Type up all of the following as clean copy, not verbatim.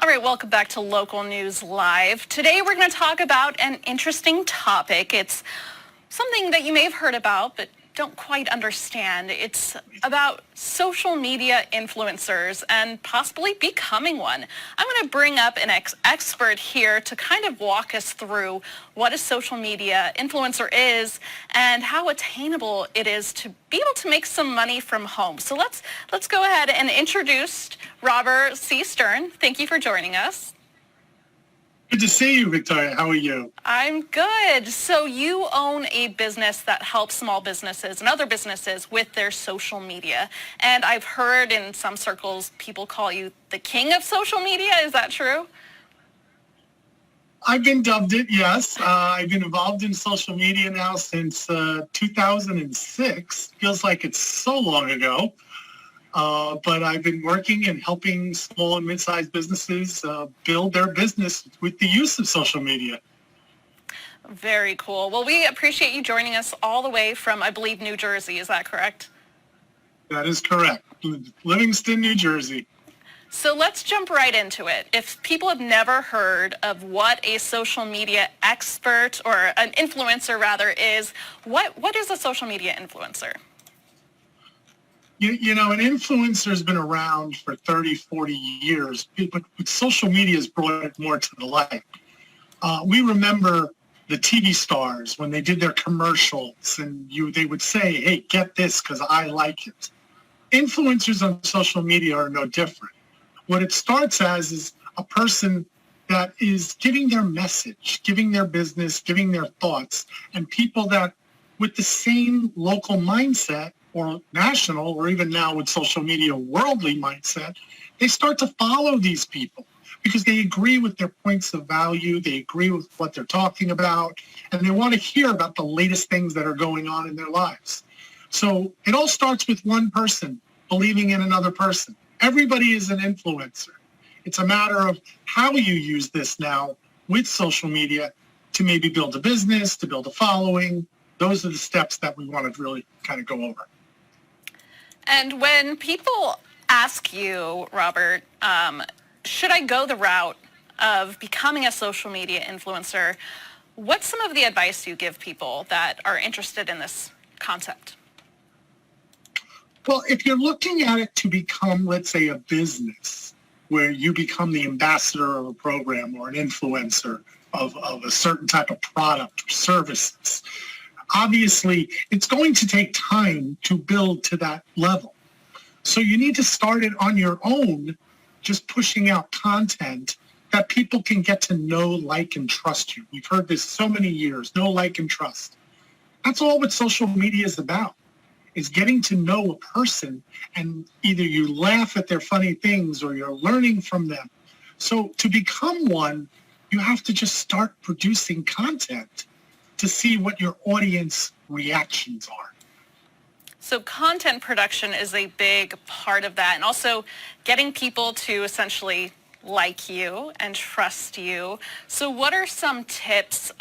All right, welcome back to Local News Live. Today we're going to talk about an interesting topic. It's something that you may have heard about but don't quite understand. It's about social media influencers and possibly becoming one. I'm going to bring up an expert here to kind of walk us through what a social media influencer is and how attainable it is to be able to make some money from home. So let's go ahead and introduce Robert C. Stern. Thank you for joining us. Good to see you, Victoria. How are you? I'm good. So you own a business that helps small businesses and other businesses with their social media. And I've heard in some circles people call you the king of social media. Is that true? I've been dubbed it, yes. I've been involved in social media now since 2006. Feels like it's so long ago. But I've been working and helping small and mid-sized businesses build their business with the use of social media. Very cool. Well, we appreciate you joining us all the way from, I believe, New Jersey. Is that correct? That is correct. Livingston, New Jersey. So let's jump right into it. If people have never heard of what a social media expert or an influencer rather is, what is a social media influencer? You know, an influencer has been around for 30, 40 years, but social media has brought it more to the light. We remember the TV stars when they did their commercials and they would say, hey, get this because I like it. Influencers on social media are no different. What it starts as is a person that is giving their message, giving their business, giving their thoughts, and people that with the same local mindset or national, or even now with social media, worldly mindset, they start to follow these people because they agree with their points of value, they agree with what they're talking about, and they want to hear about the latest things that are going on in their lives. So it all starts with one person believing in another person. Everybody is an influencer. It's a matter of how you use this now with social media to maybe build a business, to build a following. Those are the steps that we want to really kind of go over. And when people ask you, Robert, should I go the route of becoming a social media influencer, what's some of the advice you give people that are interested in this concept? Well, if you're looking at it to become, let's say, a business where you become the ambassador of a program or an influencer of a certain type of product or services, obviously, it's going to take time to build to that level. So you need to start it on your own, just pushing out content that people can get to know, like, and trust you. We've heard this so many years, know, like, and trust. That's all what social media is about, is getting to know a person, and either you laugh at their funny things or you're learning from them. So to become one, you have to just start producing content to see what your audience reactions are. So content production is a big part of that, and also getting people to essentially like you and trust you. So what are some tips?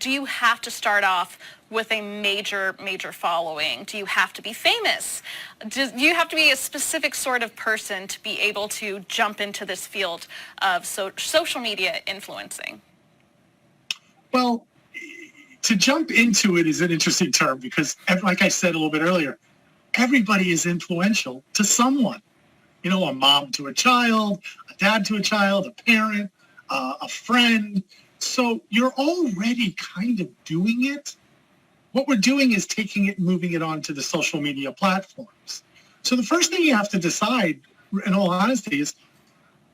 Do you have to start off with a major following? Do you have to be famous? Do you have to be a specific sort of person to be able to jump into this field of social media influencing? Well, to jump into it is an interesting term because, like I said a little bit earlier, everybody is influential to someone. You know, a mom to a child, a dad to a child, a parent, a friend. So you're already kind of doing it. What we're doing is taking it and moving it onto the social media platforms. So the first thing you have to decide, in all honesty, is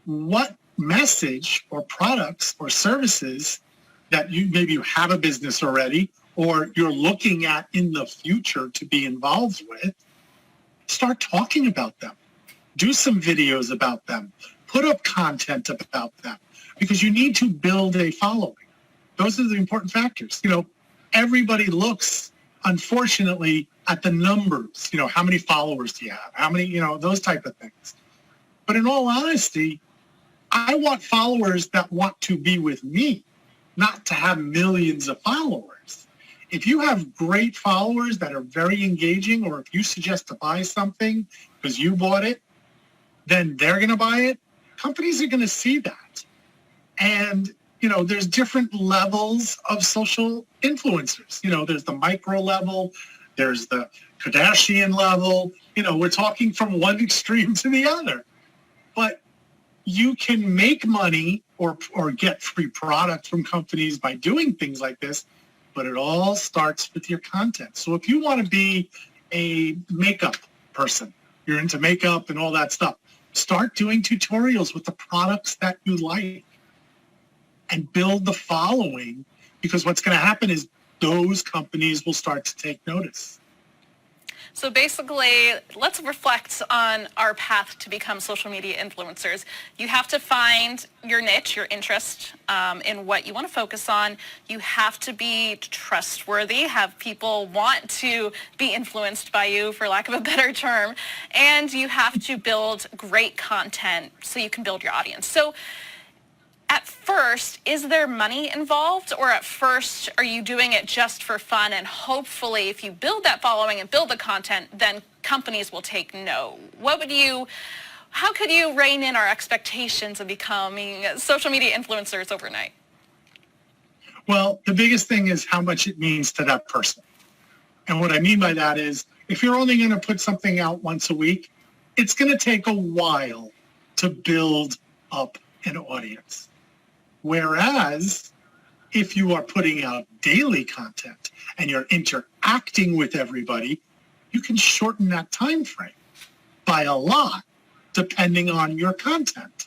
what message or products or services that maybe you have a business already or you're looking at in the future to be involved with, start talking about them. Do some videos about them. Put up content about them because you need to build a following. Those are the important factors. You know, everybody looks, unfortunately, at the numbers. You know, how many followers do you have? How many, you know, those type of things. But in all honesty, I want followers that want to be with me, not to have millions of followers. If you have great followers that are very engaging, or if you suggest to buy something because you bought it, then they're going to buy it. companies are going to see that. And, there's different levels of social influencers. There's the micro level, there's the Kardashian level. We're talking from one extreme to the other. But you can make money or get free product from companies by doing things like this, but it all starts with your content. So if you want to be a makeup person, you're into makeup and all that stuff, start doing tutorials with the products that you like and build the following, because what's going to happen is those companies will start to take notice. So basically, let's reflect on our path to become social media influencers. You have to find your niche, your interest in what you want to focus on. You have to be trustworthy, have people want to be influenced by you, for lack of a better term. And you have to build great content so you can build your audience. So at first, is there money involved, or at first are you doing it just for fun, and hopefully if you build that following and build the content, then companies will take note? How could you rein in our expectations of becoming social media influencers overnight? Well, the biggest thing is how much it means to that person. And what I mean by that is, if you're only going to put something out once a week, it's going to take a while to build up an audience. Whereas if you are putting out daily content and you're interacting with everybody, you can shorten that time frame by a lot, depending on your content.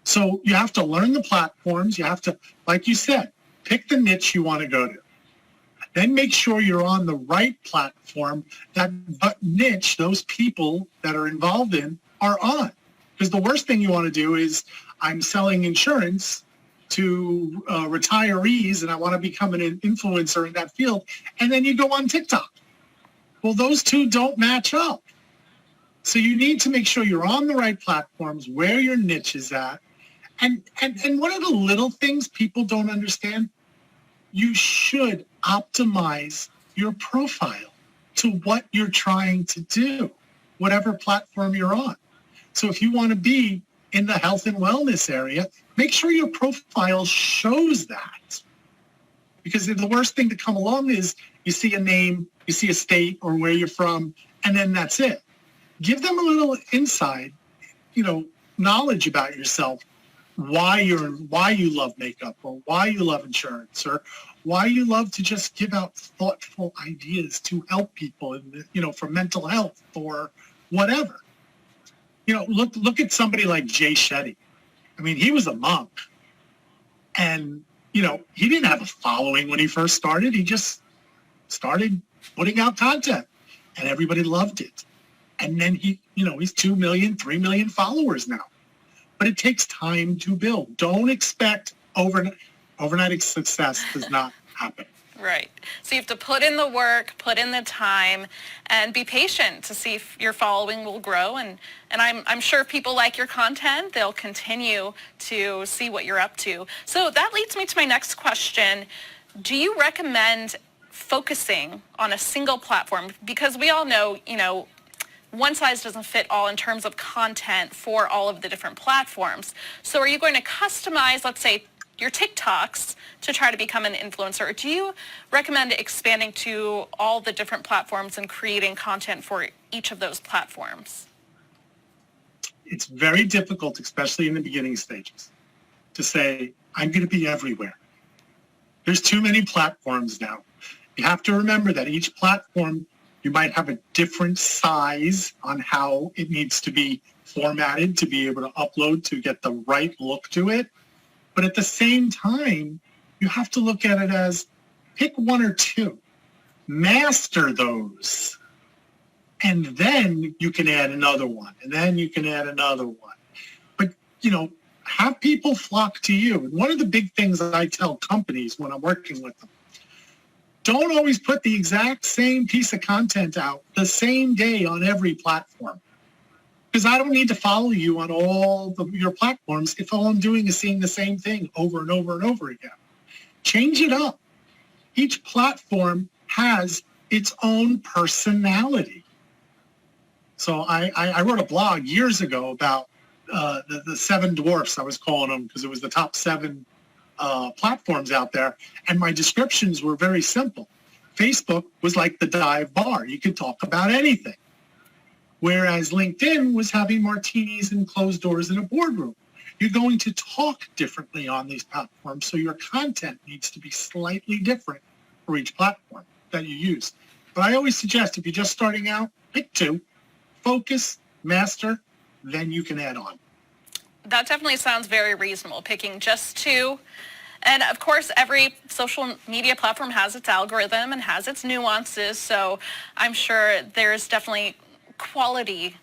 So you have to learn the platforms. You have to, like you said, pick the niche you want to go to. Then make sure you're on the right platform that niche those people that are involved in are on. Because the worst thing you want to do is, I'm selling insurance to retirees and I want to become an influencer in that field, and then you go on TikTok. Well, those two don't match up. So you need to make sure you're on the right platforms, where your niche is at. And one of the little things people don't understand, you should optimize your profile to what you're trying to do, whatever platform you're on. So if you want to be in the health and wellness area, make sure your profile shows that. Because the worst thing to come along is you see a name, you see a state or where you're from, and then that's it. Give them a little inside, knowledge about yourself, why you love makeup, or why you love insurance, or why you love to just give out thoughtful ideas to help people, for mental health or whatever. Look at somebody like Jay Shetty. I mean, he was a monk, and, he didn't have a following when he first started. He just started putting out content, and everybody loved it. And then he's 2 million, 3 million followers now. But it takes time to build. Don't expect overnight success does not happen. Right. So you have to put in the work, put in the time, and be patient to see if your following will grow. And I'm sure if people like your content, they'll continue to see what you're up to. So that leads me to my next question. Do you recommend focusing on a single platform? Because we all know, one size doesn't fit all in terms of content for all of the different platforms. So are you going to customize, let's say, your TikToks to try to become an influencer? Or do you recommend expanding to all the different platforms and creating content for each of those platforms? It's very difficult, especially in the beginning stages, to say, I'm going to be everywhere. There's too many platforms now. You have to remember that each platform, you might have a different size on how it needs to be formatted to be able to upload to get the right look to it. But at the same time, you have to look at it as pick one or two, master those, and then you can add another one, and then you can add another one. But, have people flock to you. And one of the big things that I tell companies when I'm working with them, don't always put the exact same piece of content out the same day on every platform. Because I don't need to follow you on all your platforms if all I'm doing is seeing the same thing over and over and over again. Change it up. Each platform has its own personality. So I wrote a blog years ago about the seven dwarfs, I was calling them, because it was the top seven platforms out there. And my descriptions were very simple. Facebook was like the dive bar. You could talk about anything. Whereas LinkedIn was having martinis and closed doors in a boardroom. You're going to talk differently on these platforms, so your content needs to be slightly different for each platform that you use. But I always suggest, if you're just starting out, pick two, focus, master, then you can add on. That definitely sounds very reasonable, picking just two. And of course, every social media platform has its algorithm and has its nuances, so I'm sure there's definitely quality.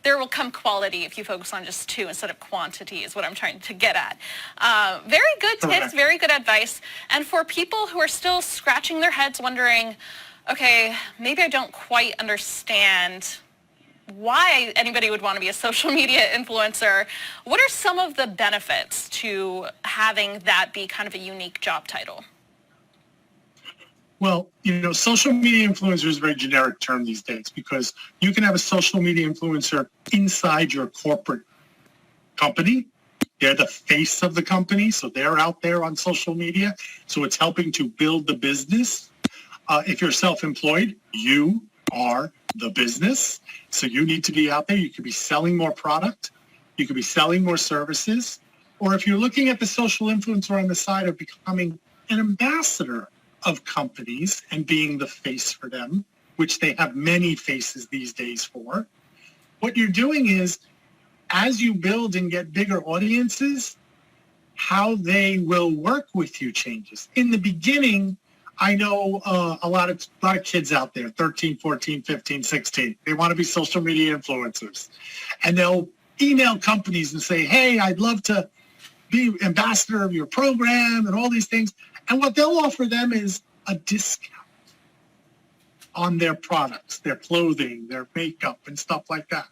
There will come quality if you focus on just two instead of quantity, is what I'm trying to get at. Very good tips, very good advice. And for people who are still scratching their heads wondering, okay, maybe I don't quite understand why anybody would want to be a social media influencer, what are some of the benefits to having that be kind of a unique job title? Well, social media influencer is a very generic term these days, because you can have a social media influencer inside your corporate company. They're the face of the company, so they're out there on social media. So it's helping to build the business. If you're self-employed, you are the business. So you need to be out there. You could be selling more product. You could be selling more services. Or if you're looking at the social influencer on the side of becoming an ambassador of companies and being the face for them, which they have many faces these days for, what you're doing is, as you build and get bigger audiences, how they will work with you changes. In the beginning, I know a lot of kids out there, 13, 14, 15, 16, they want to be social media influencers. And they'll email companies and say, hey, I'd love to be ambassador of your program and all these things. And what they'll offer them is a discount on their products, their clothing, their makeup, and stuff like that.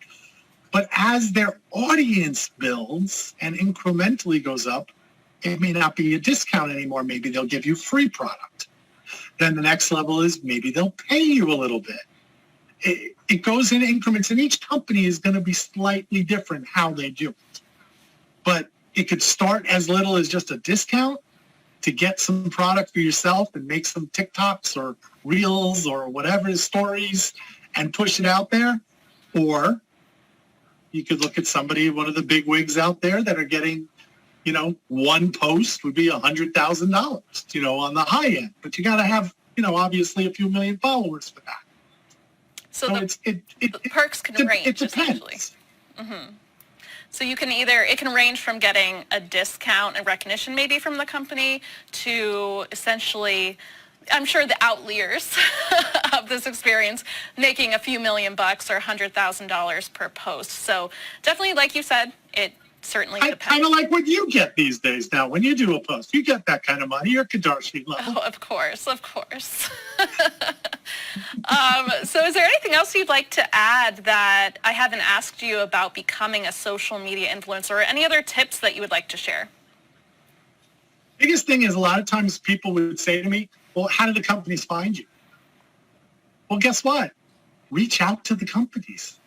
But as their audience builds and incrementally goes up, it may not be a discount anymore. Maybe they'll give you free product. Then the next level is maybe they'll pay you a little bit. It goes in increments, and each company is going to be slightly different how they do it. But it could start as little as just a discount to get some product for yourself and make some TikToks or Reels or whatever stories and push it out there. Or you could look at one of the big wigs out there that are getting, one post would be $100,000, on the high end. But you got to have, obviously a few million followers for that. So the perks can range, it depends. Essentially. Mm-hmm. So it can range from getting a discount and recognition maybe from the company to essentially, I'm sure the outliers of this experience, making a few $1,000,000 or $100,000 per post. So definitely, like you said, it certainly depends. Kind of like what you get these days now when you do a post. You get that kind of money. You're Kadarshi level. Oh, of course. So is there anything else you'd like to add that I haven't asked you about becoming a social media influencer, or any other tips that you would like to share? Biggest thing is, a lot of times people would say to me, well, how do the companies find you? Well, guess what? Reach out to the companies.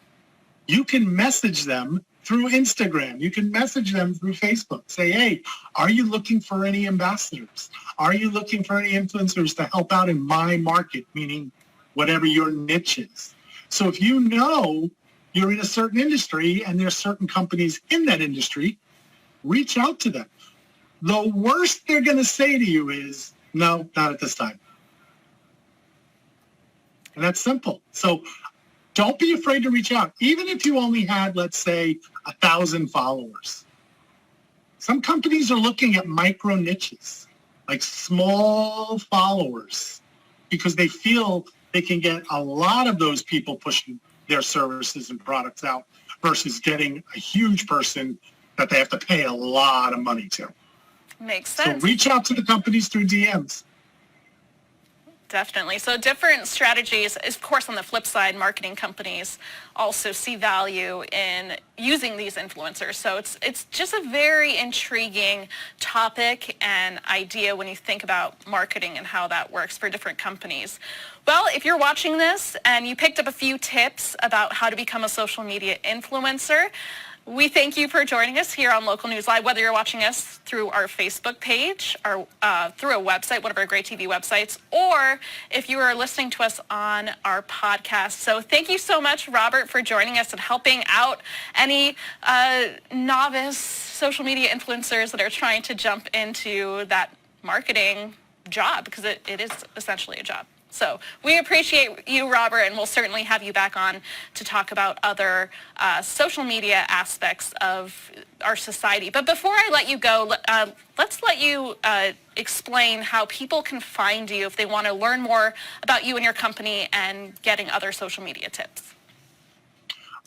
You can message them through Instagram. You can message them through Facebook. Say, hey, are you looking for any ambassadors? Are you looking for any influencers to help out in my market, meaning whatever your niche is? So if you know you're in a certain industry and there's certain companies in that industry, reach out to them. The worst they're going to say to you is, no, not at this time. And that's simple. So don't be afraid to reach out. Even if you only had, let's say, 1,000 followers. Some companies are looking at micro niches, like small followers, because they feel they can get a lot of those people pushing their services and products out versus getting a huge person that they have to pay a lot of money to. Makes sense. So reach out to the companies through DMs. Definitely. So different strategies. Of course, on the flip side, marketing companies also see value in using these influencers. So it's just a very intriguing topic and idea when you think about marketing and how that works for different companies. Well, if you're watching this and you picked up a few tips about how to become a social media influencer, We thank you for joining us here on Local News Live, whether you're watching us through our Facebook page or through a website, one of our great TV websites, or if you are listening to us on our podcast. So thank you so much, Robert, for joining us and helping out any novice social media influencers that are trying to jump into that marketing job, because it is essentially a job. So we appreciate you, Robert, and we'll certainly have you back on to talk about other social media aspects of our society. But before I let you go, let's let you explain how people can find you if they want to learn more about you and your company and getting other social media tips.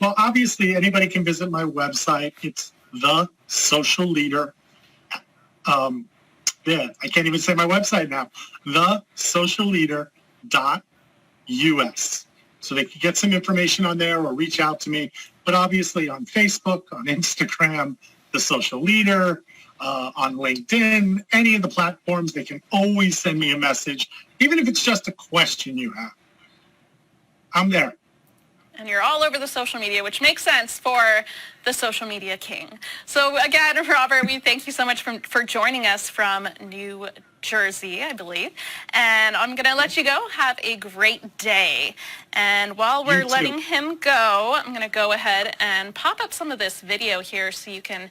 Well, obviously, anybody can visit my website. It's The Social Leader. I can't even say my website now. thesocialleader.us. So they can get some information on there or reach out to me. But obviously on Facebook, on Instagram, The Social Leader, on LinkedIn, any of the platforms, they can always send me a message, even if it's just a question you have. I'm there. And you're all over the social media, which makes sense for the social media king. So again, Robert, we thank you so much for joining us from New Jersey, I believe. And I'm going to let you go. Have a great day. And while we're letting him go, I'm going to go ahead and pop up some of this video here so you can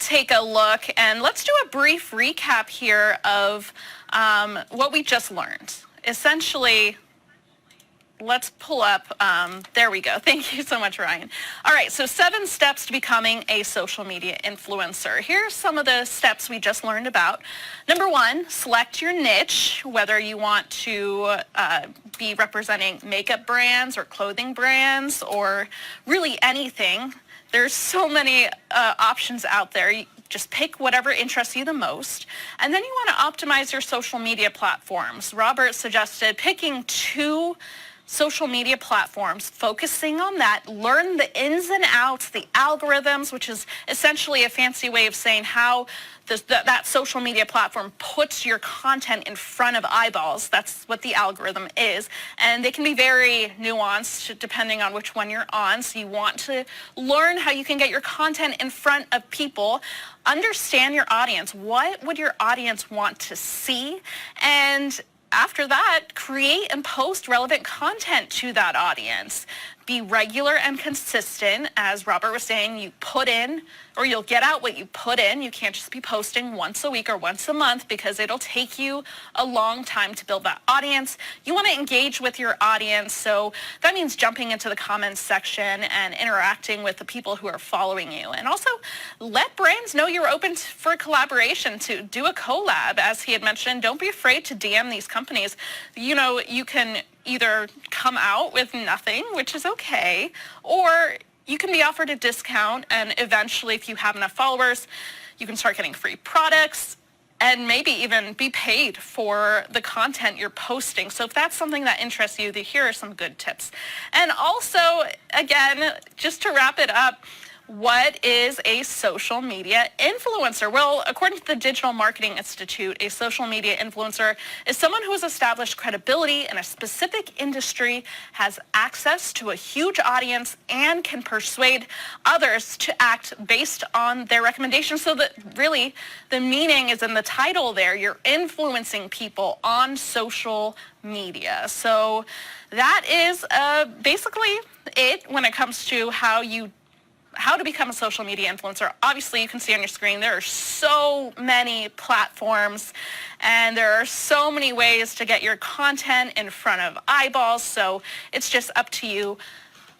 take a look. And let's do a brief recap here of what we just learned. Essentially, let's pull up, there we go. Thank you so much, Ryan. All right, so 7 steps to becoming a social media influencer. Here's some of the steps we just learned about. Number 1, select your niche, whether you want to be representing makeup brands or clothing brands or really anything. There's so many options out there. You just pick whatever interests you the most. And then you want to optimize your social media platforms. Robert suggested picking 2 social media platforms, focusing on that, learn the ins and outs, the algorithms, which is essentially a fancy way of saying how that social media platform puts your content in front of eyeballs. That's what the algorithm is. And they can be very nuanced depending on which one you're on. So you want to learn how you can get your content in front of people, understand your audience. What would your audience want to see? And after that, create and post relevant content to that audience. Be regular and consistent. As Robert was saying, you put in, or you'll get out what you put in. You can't just be posting once a week or once a month because it'll take you a long time to build that audience. You want to engage with your audience, so that means jumping into the comments section and interacting with the people who are following you. And also let brands know you're open for collaboration, to do a collab. As he had mentioned, don't be afraid to DM these companies. You know, you can either come out with nothing, which is okay, or you can be offered a discount, and eventually, if you have enough followers, you can start getting free products and maybe even be paid for the content you're posting. So if that's something that interests you, here are some good tips. And also, again, just to wrap it up, what is a social media influencer? Well, according to the Digital Marketing Institute, a social media influencer is someone who has established credibility in a specific industry, has access to a huge audience, and can persuade others to act based on their recommendations. So that really the meaning is in the title there. You're influencing people on social media. So that is basically it when it comes to how to become a social media influencer. Obviously, you can see on your screen, there are so many platforms and there are so many ways to get your content in front of eyeballs. So it's just up to you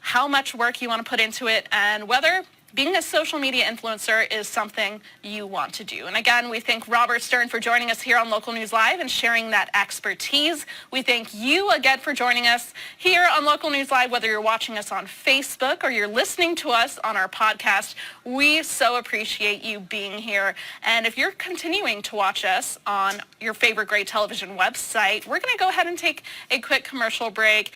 how much work you want to put into it and whether being a social media influencer is something you want to do. And again, we thank Robert Stern for joining us here on Local News Live and sharing that expertise. We thank you again for joining us here on Local News Live, whether you're watching us on Facebook or you're listening to us on our podcast. We so appreciate you being here. And if you're continuing to watch us on your favorite great television website, we're going to go ahead and take a quick commercial break.